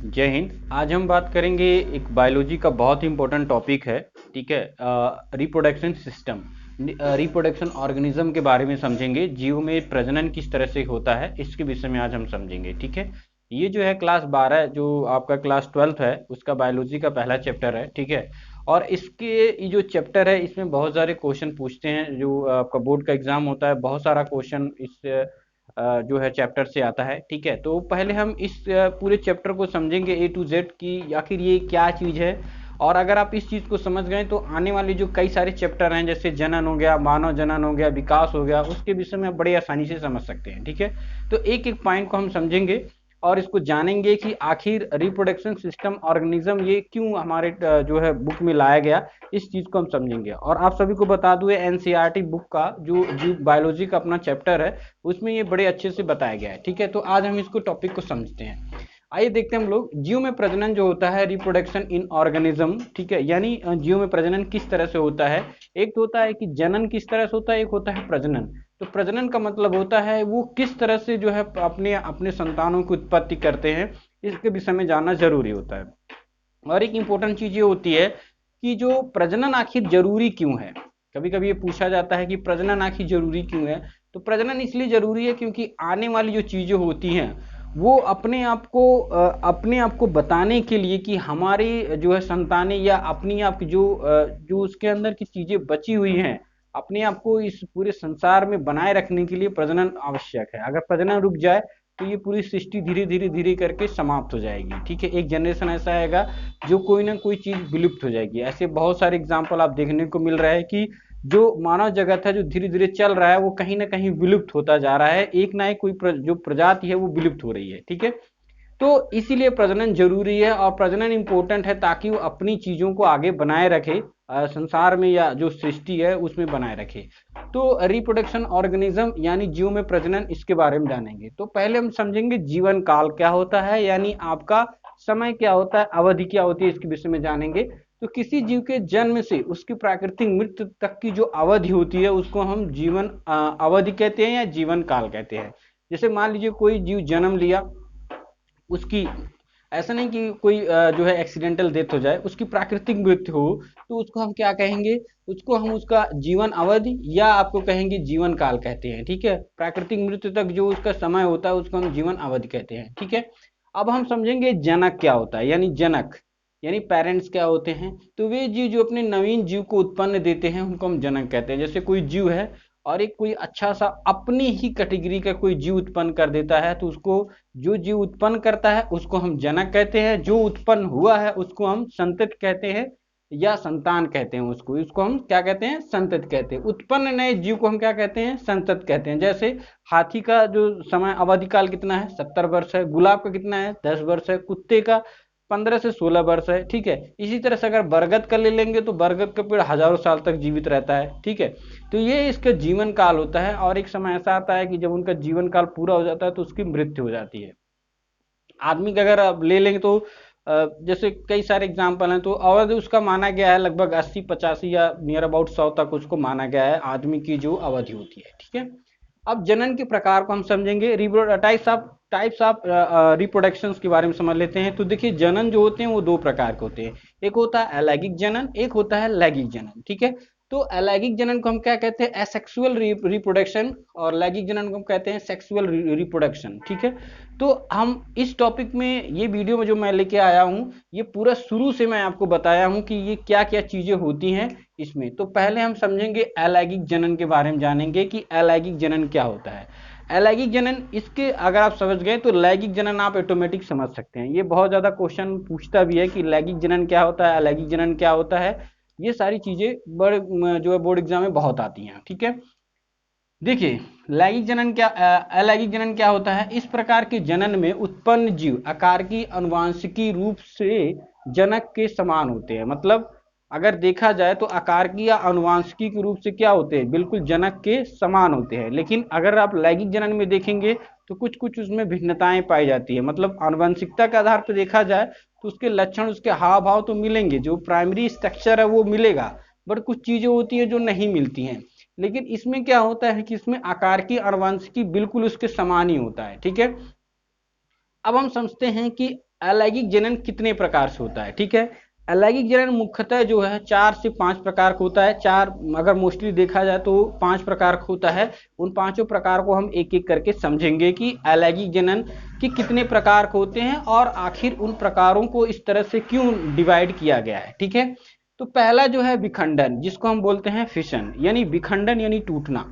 जय हिंद। आज हम बात करेंगे एक बायोलॉजी का बहुत ही इंपॉर्टेंट टॉपिक है। ठीक है, रिप्रोडक्शन सिस्टम, रिप्रोडक्शन ऑर्गेनिज्म के बारे में समझेंगे। जीव में प्रजनन किस तरह से होता है इसके विषय में आज हम समझेंगे। ठीक है, ये जो है क्लास 12 जो आपका क्लास 12th है उसका बायोलॉजी का पहला चैप्टर है। ठीक है, और इसके ये जो चैप्टर है इसमें बहुत सारे क्वेश्चन पूछते हैं। जो आपका बोर्ड का एग्जाम होता है बहुत सारा क्वेश्चन इस जो है चैप्टर से आता है। ठीक है, तो पहले हम इस पूरे चैप्टर को समझेंगे ए टू जेड की आखिर ये क्या चीज़ है। और अगर आप इस चीज़ को समझ गए तो आने वाले जो कई सारे चैप्टर हैं जैसे जनन हो गया, मानव जनन हो गया, विकास हो गया, उसके विषय में आप बड़ी आसानी से समझ सकते हैं। ठीक है, तो एक एक पॉइंट को हम समझेंगे और इसको जानेंगे कि आखिर रिप्रोडक्शन सिस्टम ऑर्गेनिज्म ये क्यों हमारे जो है बुक में लाया गया, इस चीज़ को हम समझेंगे। और आप सभी को बता दूं एनसीईआरटी बुक का जो जीव बायोलॉजी का अपना चैप्टर है उसमें ये बड़े अच्छे से बताया गया है। ठीक है, तो आज हम इसको टॉपिक को समझते हैं। आइए देखते हैं हम लोग जीव में प्रजनन जो होता है, रिप्रोडक्शन इन ऑर्गेनिज्म। ठीक है, यानी जीव में प्रजनन किस तरह से होता है। एक तो होता है कि जनन किस तरह से होता है, एक होता है प्रजनन। तो प्रजनन का मतलब होता है वो किस तरह से जो है अपने अपने संतानों की उत्पत्ति करते हैं, इसके विषय में जानना जरूरी होता है। और एक इम्पोर्टेंट चीज ये होती है कि जो प्रजनन आखिर जरूरी क्यों है। कभी कभी ये पूछा जाता है कि प्रजनन आखिर जरूरी क्यों है। तो प्रजनन इसलिए जरूरी है क्योंकि आने वाली जो चीजें होती हैं वो अपने आप को बताने के लिए कि हमारी जो है संतानें या अपनी आप जो उसके अंदर की चीजें बची हुई हैं अपने आप को इस पूरे संसार में बनाए रखने के लिए प्रजनन आवश्यक है। अगर प्रजनन रुक जाए तो ये पूरी सृष्टि धीरे धीरे धीरे करके समाप्त हो जाएगी। ठीक है, एक जनरेशन ऐसा आएगा जो कोई ना कोई चीज विलुप्त हो जाएगी। ऐसे बहुत सारे एग्जाम्पल आप देखने को मिल रहा है कि जो मानव जगत है जो धीरे धीरे चल रहा है वो कहीं ना कहीं विलुप्त होता जा रहा है। एक ना एक जो प्रजाति है वो विलुप्त हो रही है। ठीक है, तो इसीलिए प्रजनन जरूरी है और प्रजनन इंपॉर्टेंट है ताकि वो अपनी चीजों को आगे बनाए रखे, संसार में या जो सृष्टि है उसमें बनाए रखे। तो रिप्रोडक्शन ऑर्गेनिज्म यानी जीव में प्रजनन, इसके बारे में जानेंगे। तो पहले हम समझेंगे जीवन काल क्या होता है, यानी आपका समय क्या होता है, अवधि क्या होती है, इसके विषय में जानेंगे। तो किसी जीव के जन्म से उसकी प्राकृतिक मृत्यु तक की जो अवधि होती है उसको हम जीवन अवधि कहते हैं या जीवन काल कहते हैं। जैसे मान लीजिए कोई जीव जन्म लिया, उसकी ऐसा नहीं कि कोई जो है एक्सीडेंटल डेथ हो जाए, उसकी प्राकृतिक मृत्यु हो तो उसको हम क्या कहेंगे, उसको हम उसका जीवन अवधि या आपको कहेंगे जीवन काल कहते हैं। ठीक है, प्राकृतिक मृत्यु तक जो उसका समय होता है उसको हम जीवन अवधि कहते हैं। ठीक है, अब हम समझेंगे जनक क्या होता है, यानी जनक यानी पेरेंट्स क्या होते हैं। तो वे जीव जो अपने नवीन जीव को उत्पन्न देते हैं उनको हम जनक कहते हैं। जैसे कोई जीव है और एक कोई अच्छा सा अपनी ही कैटेगरी का कोई जीव उत्पन्न कर देता है तो उसको, जो जीव उत्पन्न करता है उसको हम जनक कहते हैं, जो उत्पन्न हुआ है उसको हम संतति कहते हैं या संतान कहते हैं। उसको उसको हम क्या कहते हैं, संतति कहते हैं। उत्पन्न नए जीव को हम क्या कहते हैं, संतति कहते हैं। जैसे हाथी का जो समय अवधि काल कितना है, 70 वर्ष है। गुलाब का कितना है, 10 वर्ष है। कुत्ते का 15 से 16 वर्ष है। ठीक है, इसी तरह से अगर बरगद का ले लेंगे तो बरगद का पेड़ हजारों साल तक जीवित रहता है। ठीक है, तो ये इसका जीवन काल होता है। और एक समय ऐसा आता है कि जब उनका जीवन काल पूरा हो जाता है तो उसकी मृत्यु हो जाती है। आदमी का अगर आप ले लेंगे तो जैसे कई सारे एग्जाम्पल हैं, तो अवधि उसका माना गया है लगभग 80 85 या नियर अबाउट 100 तक उसको माना गया है आदमी की जो अवधि होती है। ठीक है, अब जनन के प्रकार को हम समझेंगे। टाइप्स ऑफ रिप्रोडक्शन के बारे में समझ लेते हैं। तो देखिए जनन जो होते हैं वो दो प्रकार के होते हैं, एक होता है अलैंगिक जनन, एक होता है लैंगिक जनन। ठीक है, तो अलैंगिक जनन को हम क्या कहते हैं, एसेक्सुअल रिप्रोडक्शन, और लैंगिक जनन को हम कहते हैं सेक्सुअल रिप्रोडक्शन। ठीक है, तो हम इस टॉपिक में ये वीडियो में जो मैं लेके आया हूँ ये पूरा शुरू से मैं आपको बताया हूँ कि ये क्या क्या चीजें होती हैं इसमें। तो पहले हम समझेंगे अलैंगिक जनन के बारे में, जानेंगे कि अलैंगिक जनन क्या होता है। अलैंगिक जनन, इसके अगर आप समझ गए तो लैंगिक जनन आप ऑटोमेटिक समझ सकते हैं। ये बहुत ज्यादा क्वेश्चन पूछता भी है कि लैंगिक जनन क्या होता है, अलैंगिक जनन क्या होता है। ये सारी चीजें बड़े जो है बोर्ड एग्जाम में बहुत आती हैं। ठीक है, देखिए अलैंगिक जनन क्या होता है। इस प्रकार के जनन में उत्पन्न जीव आकार की अनुवांशिकी रूप से जनक के समान होते हैं। मतलब अगर देखा जाए तो आकार की या अनुवांशिकी के रूप से क्या होते हैं, बिल्कुल जनक के समान होते हैं। लेकिन अगर आप लैंगिक जनन में देखेंगे तो कुछ कुछ उसमें भिन्नताएं पाई जाती है। मतलब आनुवंशिकता के आधार पर देखा जाए तो उसके लक्षण, उसके हाव भाव तो मिलेंगे, जो प्राइमरी स्ट्रक्चर है वो मिलेगा, बट कुछ चीजें होती है जो नहीं मिलती हैं। लेकिन इसमें क्या होता है कि इसमें आकार की अनुवांशिकी बिल्कुल उसके समान ही होता है। ठीक है, अब हम समझते हैं कि अलैंगिक जनन कितने प्रकार से होता है, ठीक है। अलैंगिक जनन मुख्यतः जो है 4 से 5 प्रकार का होता है। 4 अगर मोस्टली देखा जाए तो 5 प्रकार का होता है। उन पांचों प्रकार को हम एक एक करके समझेंगे कि अलैंगिक जनन के कितने प्रकार के होते हैं और आखिर उन प्रकारों को इस तरह से क्यों डिवाइड किया गया है, ठीक है। तो पहला जो है विखंडन, जिसको हम बोलते हैं फिशन, यानी विखंडन यानी टूटना।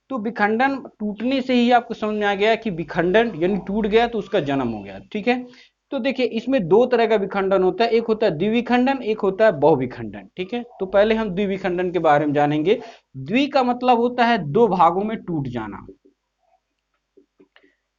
तो विखंडन टूटने से ही आपको समझ में आ गया कि विखंडन यानी टूट गया तो उसका जन्म हो गया, ठीक है। तो देखिए इसमें दो तरह का विखंडन होता है, एक होता है द्विविखंडन, एक होता है बहुविखंडन, ठीक है। तो पहले हम द्विविखंडन के बारे में जानेंगे। द्वि का मतलब होता है दो भागों में टूट जाना।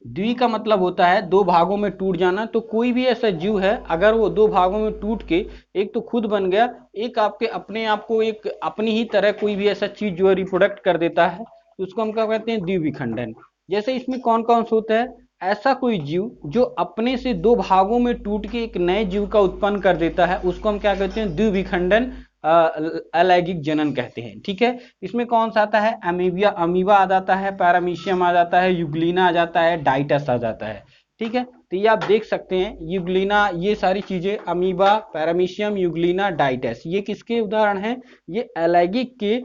द्वि का मतलब होता है दो भागों में टूट जाना। तो कोई भी ऐसा जीव है अगर वो दो भागों में टूट के एक तो खुद बन गया, एक आपके अपने आप को एक अपनी ही तरह कोई भी ऐसा चीज जो है रिप्रोडक्ट कर देता है, तो उसको हम क्या कहते हैं, द्विविखंडन। जैसे इसमें कौन कौन सा होता है, ऐसा कोई जीव जो अपने से दो भागों में टूट के एक नए जीव का उत्पन्न कर देता है, उसको हम क्या कहते हैं, द्विविखंडन अलैंगिक जनन कहते हैं, ठीक है। इसमें कौन सा आता है, अमीबा आ जाता है, पैरामीशियम आ जाता है, यूग्लिना आ जाता है, डाइटस आ जाता है, ठीक है। तो ये आप देख सकते हैं यूग्लिना, ये सारी चीजें अमीबा, पैरामीशियम, यूग्लिना, डाइटस, ये किसके उदाहरण हैं, ये अलैंगिक के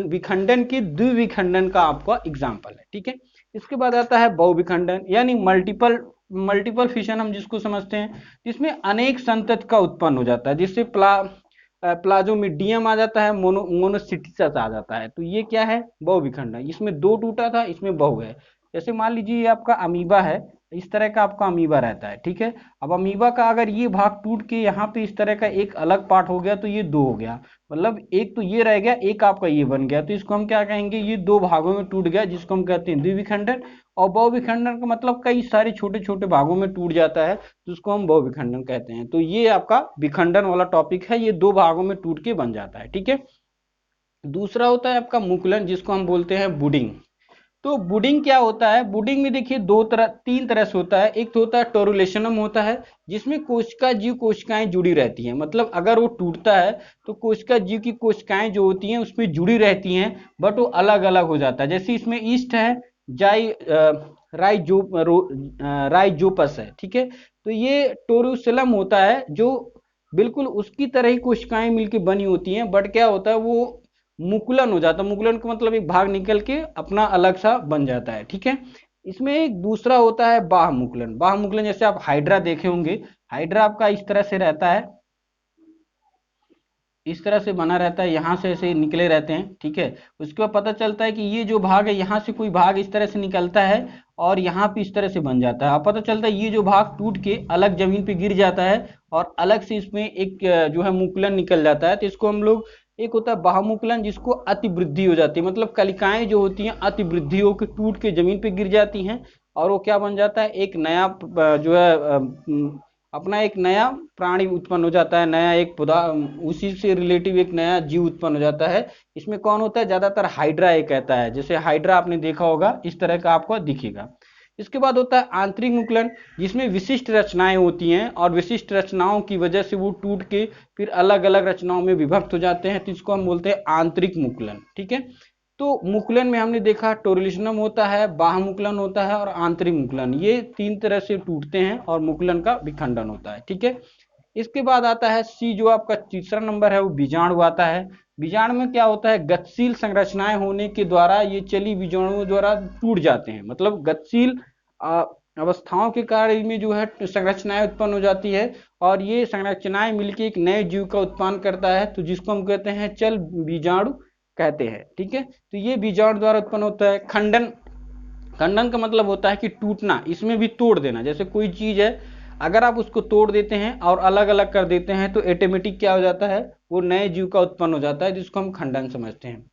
विखंडन के द्विविखंडन का आपका एग्जाम्पल है, ठीक है। इसके बाद आता है बहुविखंडन, यानी मल्टीपल फिशन हम जिसको समझते हैं, जिसमें अनेक संतति का उत्पन्न हो जाता है, जिससे प्लाज्मोडियम आ जाता है, मोनोसिटिस आ जाता है। तो ये क्या है, बहुविखंडन। इसमें दो टूटा था, इसमें बहु है। जैसे मान लीजिए ये आपका अमीबा है, इस तरह का आपका अमीबा रहता है, ठीक है। अब अमीबा का अगर ये भाग टूट के यहाँ पे इस तरह का एक अलग पार्ट हो गया तो ये दो हो गया, मतलब एक तो ये रह गया, एक आपका ये बन गया, तो इसको हम क्या कहेंगे, ये दो भागों में टूट गया, जिसको हम कहते हैं द्विविखंडन। और बहुविखंडन का मतलब कई सारे छोटे छोटे भागों में टूट जाता है, जिसको हम बहुविखंडन कहते हैं। तो ये आपका विखंडन वाला टॉपिक है, ये दो भागों में टूट के बन जाता है, ठीक है। दूसरा होता है आपका मुकुलन, जिसको हम बोलते हैं बुडिंग। तो बुडिंग क्या होता है, बुडिंग में देखिए तीन तरह से होता है। एक तो होता है टोरुलेशनम होता है, जिसमें कोशिका जीव कोशिकाएं जुड़ी रहती हैं, मतलब अगर वो टूटता है तो कोशिका जीव की कोशिकाएं जो होती हैं उसमें जुड़ी रहती हैं, बट वो अलग अलग हो जाता है। जैसे इसमें ईस्ट है, राइजोपस है, ठीक है। तो ये टोरुसेलम होता है, जो बिल्कुल उसकी तरह ही कोशिकाएं मिलकर बनी होती हैं, बट क्या होता है वो मुकुलन हो जाता है। मुकुलन का मतलब एक भाग निकल के अपना अलग सा बन जाता है, ठीक है। इसमें एक दूसरा होता है बाह्य मुकुलन। बाह्य मुकुलन जैसे आप हाइड्रा देखे होंगे, हाइड्रा आपका इस तरह से रहता है, इस तरह से बना रहता है, यहाँ से ऐसे निकले रहते हैं, ठीक है। उसके बाद पता चलता है कि ये जो भाग है, यहाँ से कोई भाग इस तरह से निकलता है और यहाँ पे इस तरह से बन जाता है। अब पता चलता है ये जो भाग टूट के अलग जमीन पे गिर जाता है और अलग से इसमें एक जो है मुकुलन निकल जाता है। तो इसको हम लोग, एक होता है बाह्यमुकुलन जिसको अतिवृद्धि हो जाती है, मतलब कलिकाएं जो होती हैं अतिवृद्धि होकर टूट के जमीन पे गिर जाती हैं और वो क्या बन जाता है, एक नया जो है अपना एक नया प्राणी उत्पन्न हो जाता है, नया एक पौधा, उसी से रिलेटिव एक नया जीव उत्पन्न हो जाता है। इसमें कौन होता है, ज्यादातर हाइड्रा एक कहता है, जैसे हाइड्रा आपने देखा होगा, इस तरह का आपको दिखेगा। इसके बाद होता है आंतरिक मुकुलन, जिसमें विशिष्ट रचनाएं होती हैं और विशिष्ट रचनाओं की वजह से वो टूट के फिर अलग अलग रचनाओं में विभक्त हो जाते हैं, तो इसको हम बोलते हैं आंतरिक मुकुलन, ठीक है। तो मुकुलन में हमने देखा टोरुलेशनम होता है, बाह्य मुकुलन होता है और आंतरिक मुकुलन, ये तीन तरह से टूटते हैं और मुकुलन का विखंडन होता है, ठीक है। इसके बाद आता है सी, जो आपका तीसरा नंबर है, वो बीजाणु आता है। बीजाणु में क्या होता है, गतिशील संरचनाएं होने के द्वारा ये चली बीजाणुओं द्वारा टूट जाते हैं, मतलब गतिशील अवस्थाओं के कारण इनमें जो है संरचनाएं उत्पन्न हो जाती है और ये संरचनाएं मिलकर एक नए जीव का उत्पन्न करता है, तो जिसको हम कहते हैं चल बीजाणु कहते हैं, ठीक है। तो ये बीजाणु द्वारा उत्पन्न होता है। खंडन, खंडन का मतलब होता है कि टूटना, इसमें भी तोड़ देना। जैसे कोई चीज है, अगर आप उसको तोड़ देते हैं और अलग अलग कर देते हैं तो ऑटोमेटिक क्या हो जाता है, वो नए जीव का उत्पन्न हो जाता है, जिसको हम खंडन समझते हैं।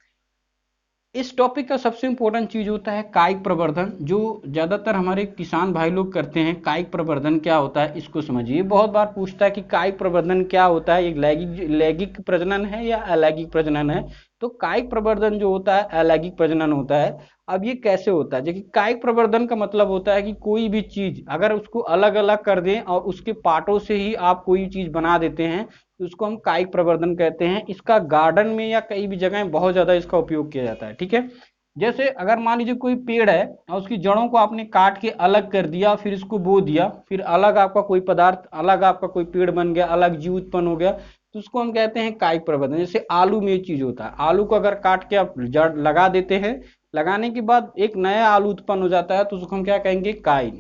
इस टॉपिक का सबसे इंपॉर्टेंट चीज होता है कायिक प्रवर्धन, जो ज्यादातर हमारे किसान भाई लोग करते हैं। कायिक प्रवर्धन क्या होता है इसको समझिए। बहुत बार पूछता है कि कायिक प्रवर्धन क्या होता है, एक लैंगिक प्रजनन है या अलैंगिक प्रजनन है। तो कायिक प्रवर्धन जो होता है अलैंगिक प्रजनन होता है। अब ये कैसे होता है, देखिए कायिक प्रवर्धन का मतलब होता है कि कोई भी चीज अगर उसको अलग अलग कर दें और उसके पार्टों से ही आप कोई चीज बना देते हैं, तो उसको हम कायिक प्रवर्धन कहते हैं। इसका गार्डन में या कई भी जगह बहुत ज्यादा इसका उपयोग किया जाता है, ठीक है। जैसे अगर मान लीजिए कोई पेड़ है और उसकी जड़ों को आपने काट के अलग कर दिया, फिर इसको बो दिया, फिर अलग आपका कोई पदार्थ, अलग आपका कोई पेड़ बन गया, अलग जीव उत्पन्न हो गया, तो उसको हम कहते हैं कायिक प्रवर्धन। जैसे आलू में ये चीज होता है, आलू को अगर काट के आप जड़ लगा देते हैं, लगाने के बाद एक नया आलू उत्पन्न हो जाता है, तो उसको हम क्या कहेंगे, काई।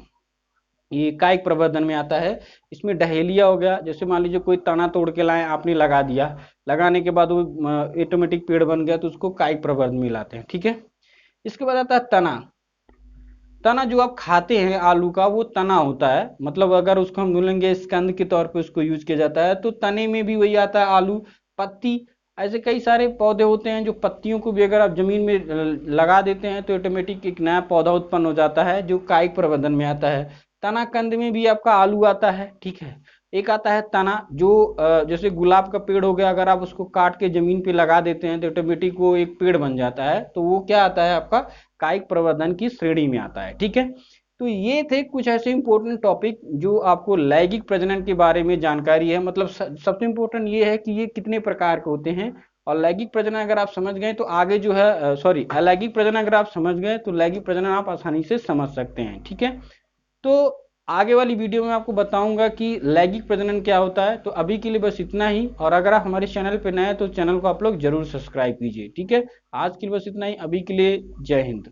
ये कायिक प्रवर्धन में आता है। इसमें डहेलिया हो गया, जैसे मान लीजिए कोई तना तोड़ के लाए, आपने लगा दिया, लगाने के बाद वो ऑटोमेटिक पेड़ बन गया, तो उसको कायिक प्रवर्धन में लाते हैं, ठीक है। इसके बाद आता है तना। तना जो आप खाते हैं आलू का, वो तना होता है, मतलब अगर उसको हम बोलेंगे स्कंद के तौर पे उसको यूज किया जाता है, तो तने में भी वही आता है आलू। पत्ती, ऐसे कई सारे पौधे होते हैं जो पत्तियों को भी अगर आप जमीन में लगा देते हैं तो ऑटोमेटिक एक नया पौधा उत्पन्न हो जाता है, जो कायिक प्रवर्धन में आता है। तना कंद में भी आपका आलू आता है, ठीक है। एक आता है तना, जो जैसे गुलाब का पेड़ हो गया, अगर आप उसको काट के जमीन पे लगा देते हैं तो ऑटोमेटिक वो एक पेड़ बन जाता है, तो वो क्या आता है, आपका कायिक प्रवर्धन की श्रेणी में आता है, ठीक है। तो ये थे कुछ ऐसे इंपॉर्टेंट टॉपिक जो आपको लैंगिक प्रजनन के बारे में जानकारी है। मतलब सबसे इंपॉर्टेंट ये है कि ये कितने प्रकार के होते हैं, और लैंगिक प्रजनन अगर आप समझ गए तो आगे जो है सॉरी अलैंगिक प्रजनन अगर आप समझ गए तो लैंगिक प्रजनन आप आसानी से समझ सकते हैं, ठीक है। तो आगे वाली वीडियो में आपको बताऊंगा कि लैंगिक प्रजनन क्या होता है। तो अभी के लिए बस इतना ही, और अगर आप हमारे चैनल पे नए हैं तो चैनल को आप लोग जरूर सब्सक्राइब कीजिए, ठीक है। आज के लिए बस इतना ही, अभी के लिए जय हिंद।